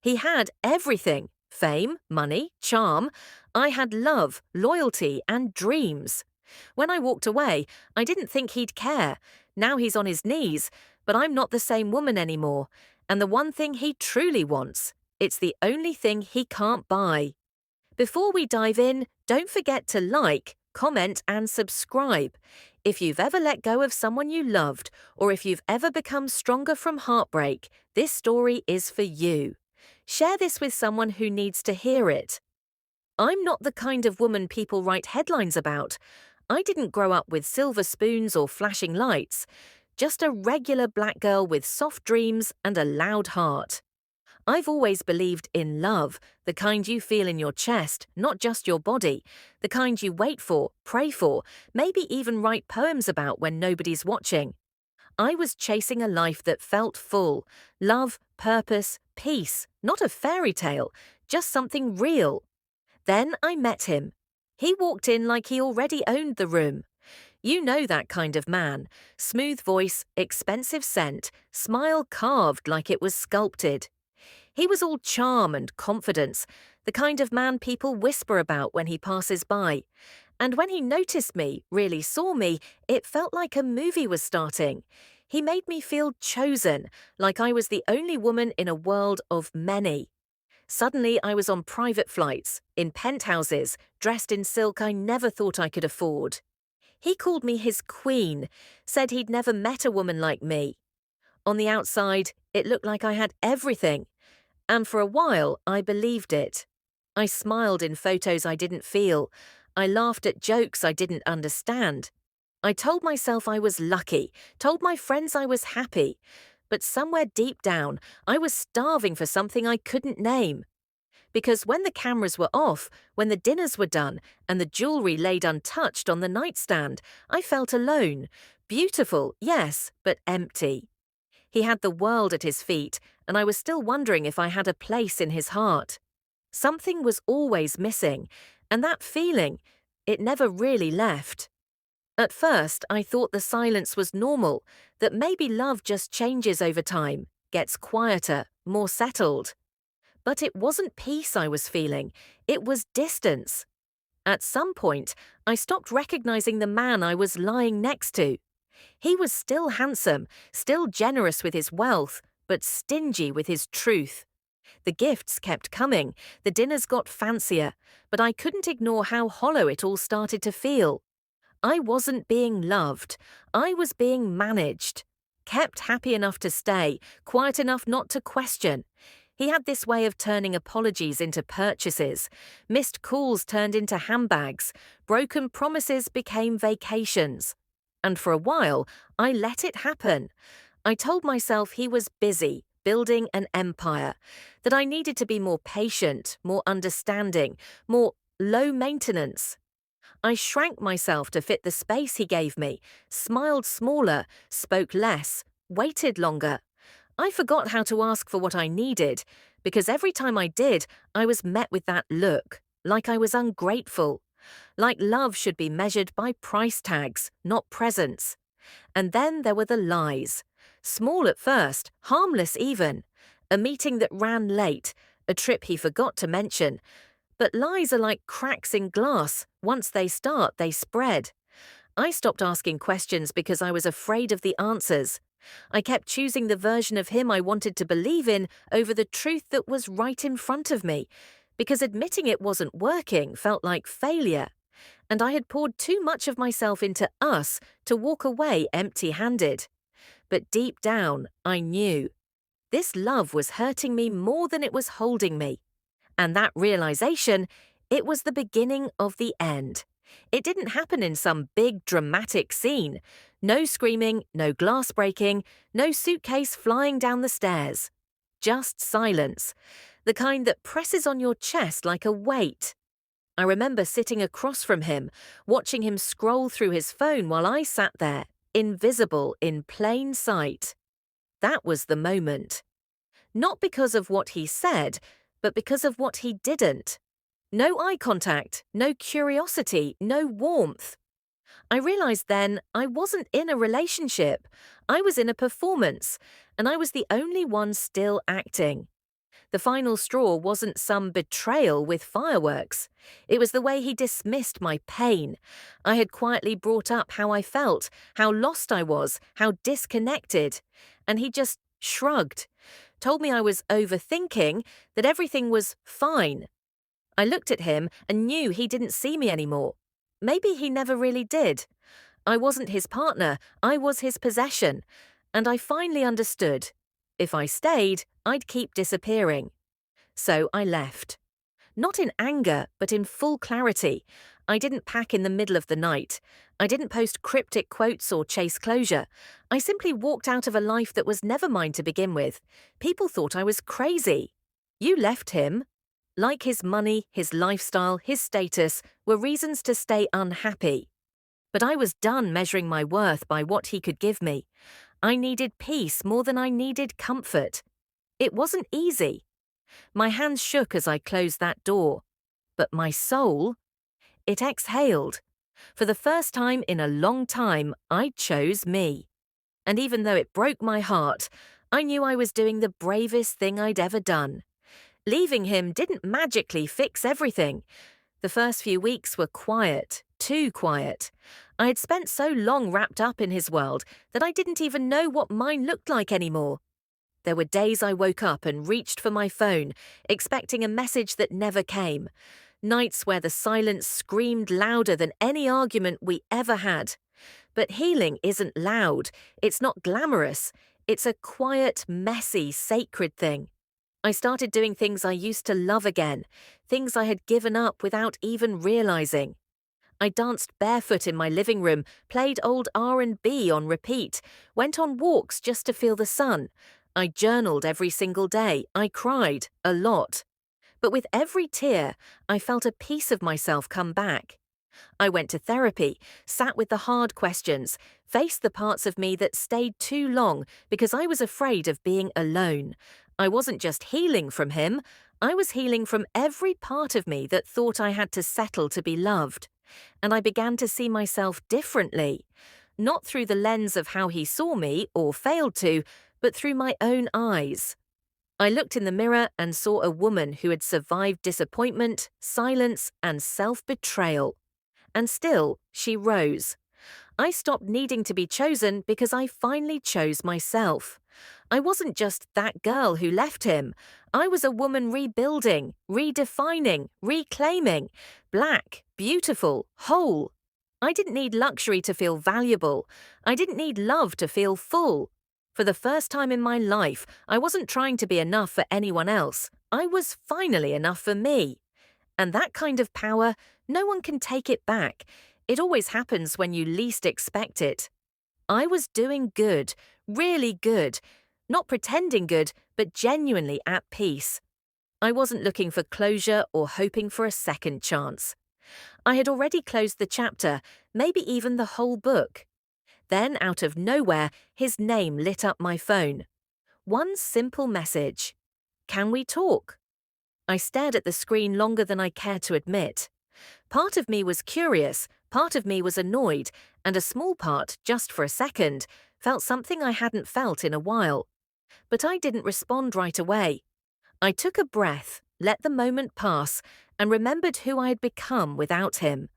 He had everything: fame, money, charm. I had love, loyalty, and dreams. When I walked away, I didn't think he'd care. Now he's on his knees, but I'm not the same woman anymore. And the one thing he truly wants, it's the only thing he can't buy. Before we dive in, don't forget to like, comment, and subscribe. If you've ever let go of someone you loved, or if you've ever become stronger from heartbreak, this story is for you. Share this with someone who needs to hear it. I'm not the kind of woman people write headlines about. I didn't grow up with silver spoons or flashing lights, just a regular black girl with soft dreams and a loud heart. I've always believed in love, the kind you feel in your chest, not just your body, the kind you wait for, pray for, maybe even write poems about when nobody's watching. I was chasing a life that felt full: love, purpose, peace, not a fairy tale, just something real. Then I met him. He walked in like he already owned the room. You know that kind of man: smooth voice, expensive scent, smile carved like it was sculpted. He was all charm and confidence, the kind of man people whisper about when he passes by. And when he noticed me, really saw me, it felt like a movie was starting. He made me feel chosen, like I was the only woman in a world of many. Suddenly, I was on private flights, in penthouses, dressed in silk I never thought I could afford. He called me his queen, said he'd never met a woman like me. On the outside, it looked like I had everything. And for a while, I believed it. I smiled in photos I didn't feel. I laughed at jokes I didn't understand. I told myself I was lucky, told my friends I was happy. But somewhere deep down, I was starving for something I couldn't name. Because when the cameras were off, when the dinners were done, and the jewelry laid untouched on the nightstand, I felt alone. Beautiful, yes, but empty. He had the world at his feet, and I was still wondering if I had a place in his heart. Something was always missing, and that feeling, it never really left. At first, I thought the silence was normal, that maybe love just changes over time, gets quieter, more settled. But it wasn't peace I was feeling, it was distance. At some point, I stopped recognizing the man I was lying next to. He was still handsome, still generous with his wealth, but stingy with his truth. The gifts kept coming, the dinners got fancier, but I couldn't ignore how hollow it all started to feel. I wasn't being loved, I was being managed. Kept happy enough to stay, quiet enough not to question. He had this way of turning apologies into purchases. Missed calls turned into handbags. Broken promises became vacations. And for a while, I let it happen. I told myself he was busy, building an empire, that I needed to be more patient, more understanding, more low maintenance. I shrank myself to fit the space he gave me, smiled smaller, spoke less, waited longer. I forgot how to ask for what I needed, because every time I did, I was met with that look, like I was ungrateful, like love should be measured by price tags, not presents. And then there were the lies. Small at first, harmless even. A meeting that ran late, a trip he forgot to mention. But lies are like cracks in glass. Once they start, they spread. I stopped asking questions because I was afraid of the answers. I kept choosing the version of him I wanted to believe in over the truth that was right in front of me, because admitting it wasn't working felt like failure. And I had poured too much of myself into us to walk away empty-handed. But deep down, I knew. This love was hurting me more than it was holding me. And that realization, it was the beginning of the end. It didn't happen in some big dramatic scene. No screaming, no glass breaking, no suitcase flying down the stairs. Just silence, the kind that presses on your chest like a weight. I remember sitting across from him, watching him scroll through his phone while I sat there, invisible in plain sight. That was the moment. Not because of what he said, but because of what he didn't. No eye contact, no curiosity, no warmth. I realized then I wasn't in a relationship. I was in a performance, and I was the only one still acting. The final straw wasn't some betrayal with fireworks. It was the way he dismissed my pain. I had quietly brought up how I felt, how lost I was, how disconnected. And he just shrugged, told me I was overthinking, that everything was fine. I looked at him and knew he didn't see me anymore. Maybe he never really did. I wasn't his partner, I was his possession. And I finally understood. If I stayed, I'd keep disappearing. So I left. Not in anger, but in full clarity. I didn't pack in the middle of the night. I didn't post cryptic quotes or chase closure. I simply walked out of a life that was never mine to begin with. People thought I was crazy. You left him. Like his money, his lifestyle, his status were reasons to stay unhappy. But I was done measuring my worth by what he could give me. I needed peace more than I needed comfort. It wasn't easy. My hands shook as I closed that door. But my soul, it exhaled. For the first time in a long time, I chose me. And even though it broke my heart, I knew I was doing the bravest thing I'd ever done. Leaving him didn't magically fix everything. The first few weeks were quiet, too quiet. I had spent so long wrapped up in his world that I didn't even know what mine looked like anymore. There were days I woke up and reached for my phone, expecting a message that never came. Nights where the silence screamed louder than any argument we ever had. But healing isn't loud. It's not glamorous. It's a quiet, messy, sacred thing. I started doing things I used to love again, things I had given up without even realizing. I danced barefoot in my living room, played old R&B on repeat, went on walks just to feel the sun. I journaled every single day. I cried a lot. But with every tear, I felt a piece of myself come back. I went to therapy, sat with the hard questions, faced the parts of me that stayed too long because I was afraid of being alone. I wasn't just healing from him, I was healing from every part of me that thought I had to settle to be loved. And I began to see myself differently. Not through the lens of how he saw me, or failed to, but through my own eyes. I looked in the mirror and saw a woman who had survived disappointment, silence, and self-betrayal. And still, she rose. I stopped needing to be chosen because I finally chose myself. I wasn't just that girl who left him. I was a woman rebuilding, redefining, reclaiming. Black, beautiful, whole. I didn't need luxury to feel valuable. I didn't need love to feel full. For the first time in my life, I wasn't trying to be enough for anyone else. I was finally enough for me. And that kind of power, no one can take it back. It always happens when you least expect it. I was doing good, really good. Not pretending good, but genuinely at peace. I wasn't looking for closure or hoping for a second chance. I had already closed the chapter, maybe even the whole book. Then, out of nowhere, his name lit up my phone. One simple message. Can we talk? I stared at the screen longer than I cared to admit. Part of me was curious, part of me was annoyed, and a small part, just for a second, felt something I hadn't felt in a while. But I didn't respond right away. I took a breath, let the moment pass, and remembered who I had become without him.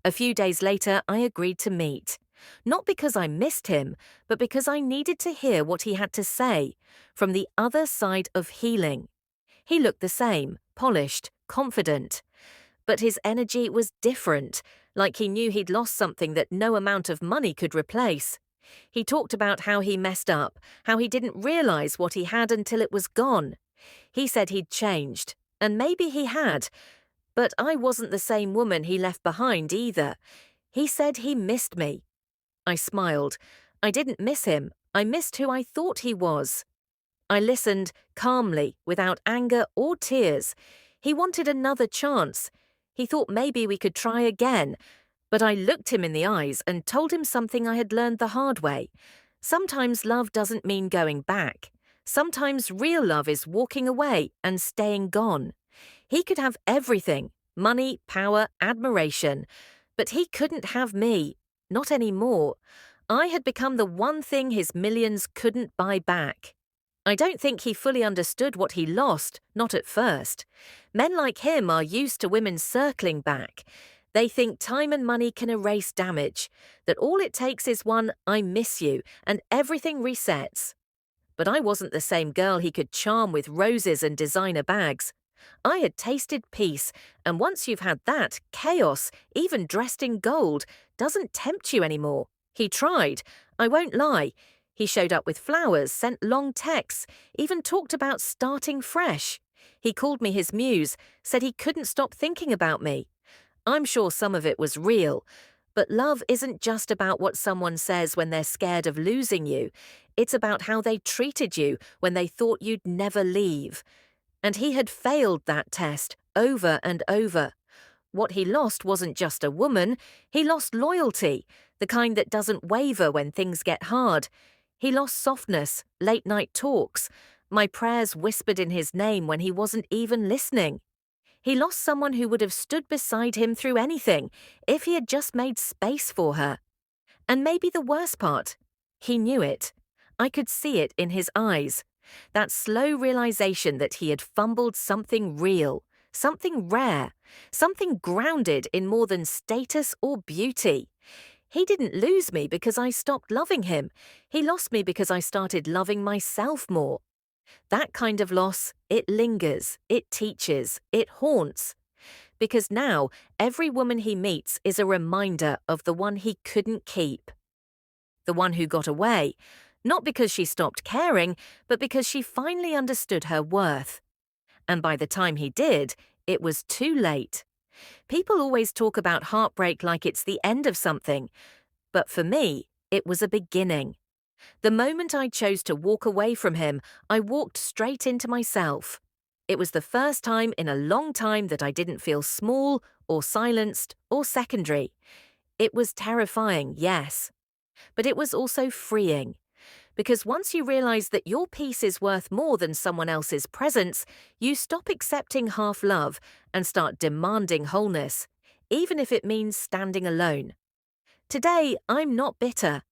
A few days later, I agreed to meet. Not because I missed him, but because I needed to hear what he had to say, from the other side of healing. He looked the same, polished, confident. But his energy was different, like he knew he'd lost something that no amount of money could replace. He talked about how he messed up, how he didn't realize what he had until it was gone. He said he'd changed, and maybe he had. But I wasn't the same woman he left behind either. He said he missed me. I smiled. I didn't miss him. I missed who I thought he was. I listened, calmly, without anger or tears. He wanted another chance. He thought maybe we could try again. But I looked him in the eyes and told him something I had learned the hard way. Sometimes love doesn't mean going back. Sometimes real love is walking away and staying gone. He could have everything, money, power, admiration. But he couldn't have me. Not anymore. I had become the one thing his millions couldn't buy back. I don't think he fully understood what he lost, not at first. Men like him are used to women circling back. They think time and money can erase damage, that all it takes is one "I miss you" and everything resets. But I wasn't the same girl he could charm with roses and designer bags. I had tasted peace, and once you've had that, chaos, even dressed in gold, doesn't tempt you anymore. He tried, I won't lie. He showed up with flowers, sent long texts, even talked about starting fresh. He called me his muse, said he couldn't stop thinking about me. I'm sure some of it was real, but love isn't just about what someone says when they're scared of losing you. It's about how they treated you when they thought you'd never leave. And he had failed that test over and over. What he lost wasn't just a woman, he lost loyalty, the kind that doesn't waver when things get hard. He lost softness, late night talks, my prayers whispered in his name when he wasn't even listening. He lost someone who would have stood beside him through anything if he had just made space for her. And maybe the worst part, he knew it. I could see it in his eyes. That slow realization that he had fumbled something real, something rare, something grounded in more than status or beauty. He didn't lose me because I stopped loving him. He lost me because I started loving myself more. That kind of loss, it lingers, it teaches, it haunts. Because now, every woman he meets is a reminder of the one he couldn't keep. The one who got away, not because she stopped caring, but because she finally understood her worth. And by the time he did, it was too late. People always talk about heartbreak like it's the end of something, but for me, it was a beginning. The moment I chose to walk away from him, I walked straight into myself. It was the first time in a long time that I didn't feel small or silenced or secondary. It was terrifying, yes, but it was also freeing. Because once you realize that your peace is worth more than someone else's presence, you stop accepting half love and start demanding wholeness, even if it means standing alone. Today, I'm not bitter.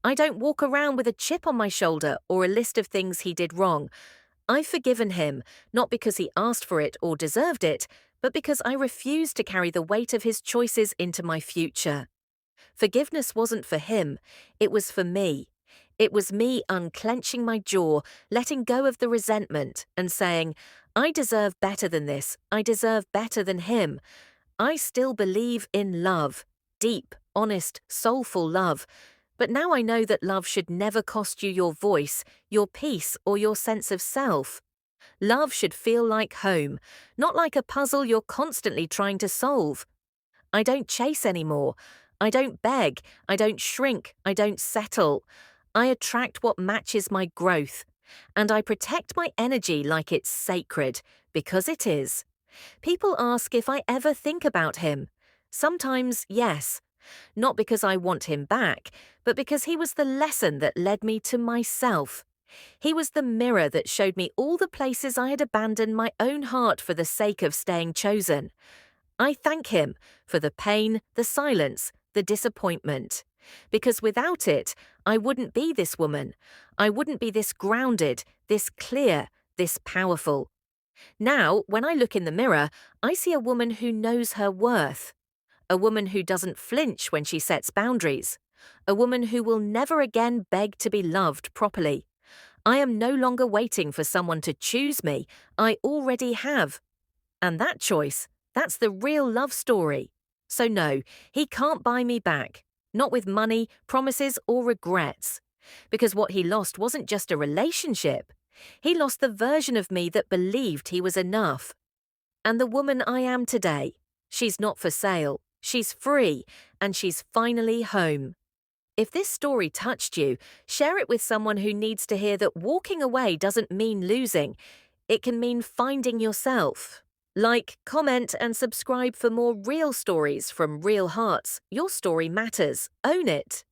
I don't walk around with a chip on my shoulder or a list of things he did wrong. I've forgiven him, not because he asked for it or deserved it, but because I refused to carry the weight of his choices into my future. Forgiveness wasn't for him, it was for me. It was me unclenching my jaw, letting go of the resentment, and saying, I deserve better than this, I deserve better than him. I still believe in love, deep, honest, soulful love. But now I know that love should never cost you your voice, your peace, or your sense of self. Love should feel like home, not like a puzzle you're constantly trying to solve. I don't chase anymore. I don't beg. I don't shrink. I don't settle. I attract what matches my growth. And I protect my energy like it's sacred, because it is. People ask if I ever think about him. Sometimes, yes. Not because I want him back, but because he was the lesson that led me to myself. He was the mirror that showed me all the places I had abandoned my own heart for the sake of staying chosen. I thank him for the pain, the silence, the disappointment. Because without it, I wouldn't be this woman. I wouldn't be this grounded, this clear, this powerful. Now, when I look in the mirror, I see a woman who knows her worth. A woman who doesn't flinch when she sets boundaries. A woman who will never again beg to be loved properly. I am no longer waiting for someone to choose me. I already have. And that choice, that's the real love story. So no, he can't buy me back. Not with money, promises, or regrets. Because what he lost wasn't just a relationship. He lost the version of me that believed he was enough. And the woman I am today, she's not for sale. She's free, and she's finally home. If this story touched you, share it with someone who needs to hear that walking away doesn't mean losing. It can mean finding yourself. Like, comment, and subscribe for more real stories from real hearts. Your story matters. Own it.